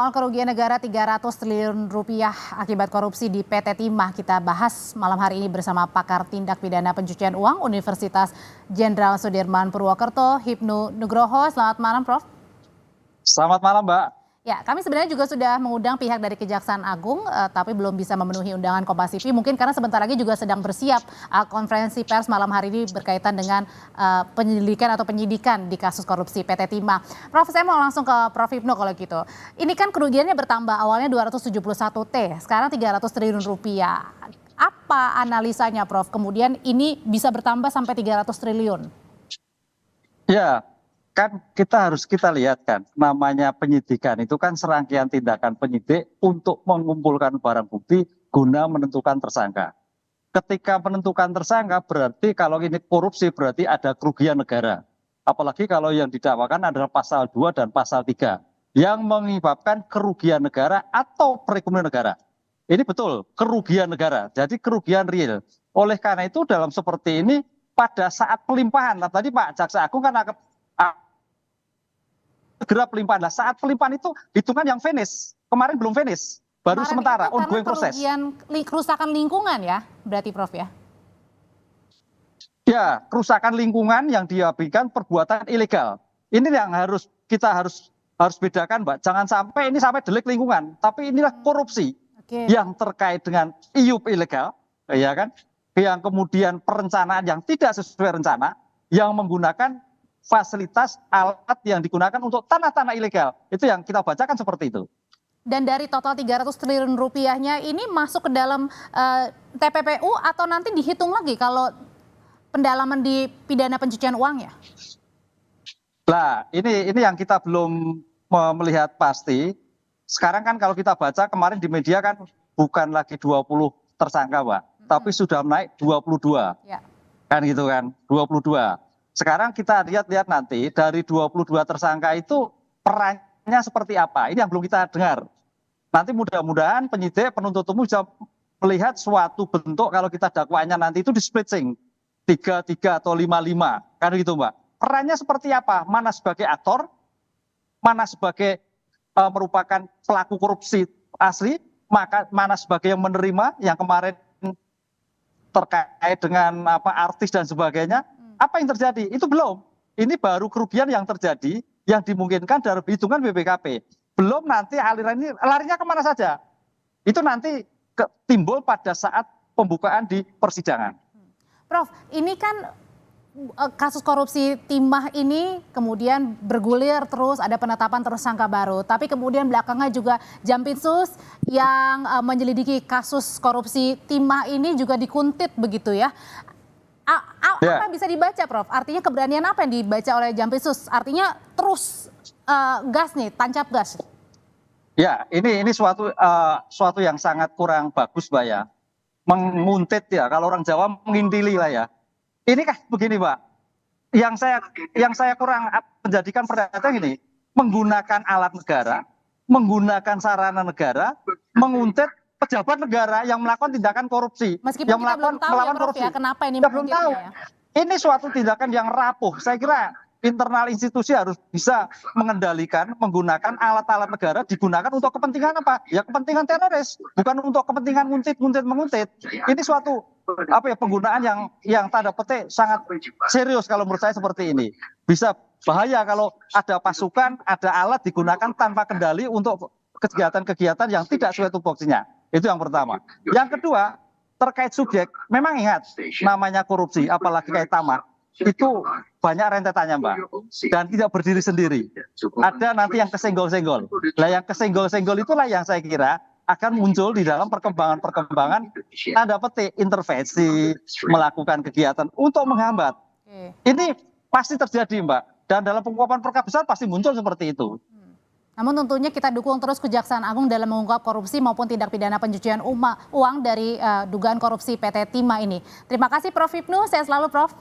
Soal kerugian negara 300 triliun rupiah akibat korupsi di PT Timah kita bahas malam hari ini bersama pakar tindak pidana pencucian uang Universitas Jenderal Sudirman Purwokerto, Hipnu Nugroho. Selamat malam, Prof. Selamat malam, Mbak. Ya, kami sebenarnya juga sudah mengundang pihak dari Kejaksaan Agung, tapi belum bisa memenuhi undangan Kompas TV. Mungkin karena sebentar lagi juga sedang bersiap konferensi pers malam hari ini berkaitan dengan penyelidikan atau penyidikan di kasus korupsi PT Timah. Prof, saya mau langsung ke Prof Hipnu kalau gitu. Ini kan kerugiannya bertambah, awalnya 271 T, sekarang 300 triliun rupiah. Apa analisanya, Prof? Kemudian ini bisa bertambah sampai 300 triliun? Ya, kan kita lihat kan, namanya penyidikan itu kan serangkaian tindakan penyidik untuk mengumpulkan barang bukti guna menentukan tersangka. Ketika menentukan tersangka berarti kalau ini korupsi berarti ada kerugian negara. Apalagi kalau yang didakwakan adalah pasal 2 dan pasal 3 yang menyebabkan kerugian negara atau perekonomian negara. Ini betul, kerugian negara, jadi kerugian real. Oleh karena itu dalam seperti ini pada saat pelimpahan, nah tadi Pak Jaksa Agung kan segera pelimpahan. Nah, saat pelimpahan itu hitungan yang finish. Kemarin belum finish, baru Kemarin sementara itu ongoing proses. Kerugian kerusakan lingkungan ya, berarti Prof ya? Ya, kerusakan lingkungan yang diakibatkan perbuatan ilegal. Ini yang kita harus bedakan, Mbak. Jangan sampai ini sampai delik lingkungan, tapi inilah korupsi yang terkait dengan iup ilegal, ya kan? Yang kemudian perencanaan yang tidak sesuai rencana, yang menggunakan fasilitas alat yang digunakan untuk tanah-tanah ilegal. Itu yang kita bacakan seperti itu. Dan dari total 300 triliun rupiahnya ini masuk ke dalam TPPU atau nanti dihitung lagi kalau pendalaman di pidana pencucian uang ya? Nah, ini yang kita belum melihat pasti. Sekarang kan kalau kita baca kemarin di media kan bukan lagi 20 tersangka, Pak, tapi sudah naik 22. Ya. Kan gitu kan, 22. Sekarang kita lihat nanti dari 22 tersangka itu perannya seperti apa. Ini yang belum kita dengar. Nanti mudah-mudahan penyidik penuntut umum bisa melihat suatu bentuk kalau kita dakwaannya nanti itu di splitting 3-3 atau 5-5. Kan gitu, Mbak. Perannya seperti apa? Mana sebagai aktor, mana sebagai merupakan pelaku korupsi asli, mana sebagai yang menerima yang kemarin terkait dengan artis dan sebagainya. Apa yang terjadi? Itu belum. Ini baru kerugian yang terjadi yang dimungkinkan dari hitungan BPKP. Belum nanti aliran ini larinya kemana saja. Itu nanti timbul pada saat pembukaan di persidangan. Prof, ini kan kasus korupsi Timah ini kemudian bergulir terus, ada penetapan tersangka baru. Tapi kemudian belakangnya juga Jampitsus yang menyelidiki kasus korupsi Timah ini juga dikuntit begitu ya. Apa yang bisa dibaca, Prof? Artinya keberanian apa yang dibaca oleh Jampitsus? Artinya terus gas nih, tancap gas. Ya, ini suatu yang sangat kurang bagus, Mbak ya. Menguntit ya, kalau orang Jawa mengintili lah ya. Ini kan begini, Mbak. Yang saya kurang menjadikan perhatian ini, menggunakan alat negara, menggunakan sarana negara, menguntit pejabat negara yang melakukan tindakan korupsi, meskipun yang kita belum tahu ya, Prof, ya, kenapa ini belum tahu. Ya? Ini suatu tindakan yang rapuh. Saya kira internal institusi harus bisa mengendalikan, menggunakan alat-alat negara digunakan untuk kepentingan apa? Ya kepentingan teroris, bukan untuk kepentingan menguntit. Ini suatu penggunaan yang tanda petik sangat serius kalau menurut saya seperti ini. Bisa bahaya kalau ada pasukan, ada alat digunakan tanpa kendali untuk kegiatan-kegiatan yang tidak sesuai tupoksinya. Itu yang pertama. Yang kedua, terkait subjek, memang ingat namanya korupsi, apalagi kayak Tamar, itu banyak rentetannya, Mbak. Dan tidak berdiri sendiri. Ada nanti yang kesenggol-senggol. Nah, yang kesenggol-senggol itulah yang saya kira akan muncul di dalam perkembangan tanda petik intervensi, melakukan kegiatan untuk menghambat. Ini pasti terjadi, Mbak. Dan dalam pengungkapan perkara besar pasti muncul seperti itu. Namun tentunya kita dukung terus Kejaksaan Agung dalam mengungkap korupsi maupun tindak pidana pencucian uang dari dugaan korupsi PT Timah ini. Terima kasih Prof Hipnu, sehat selalu Prof.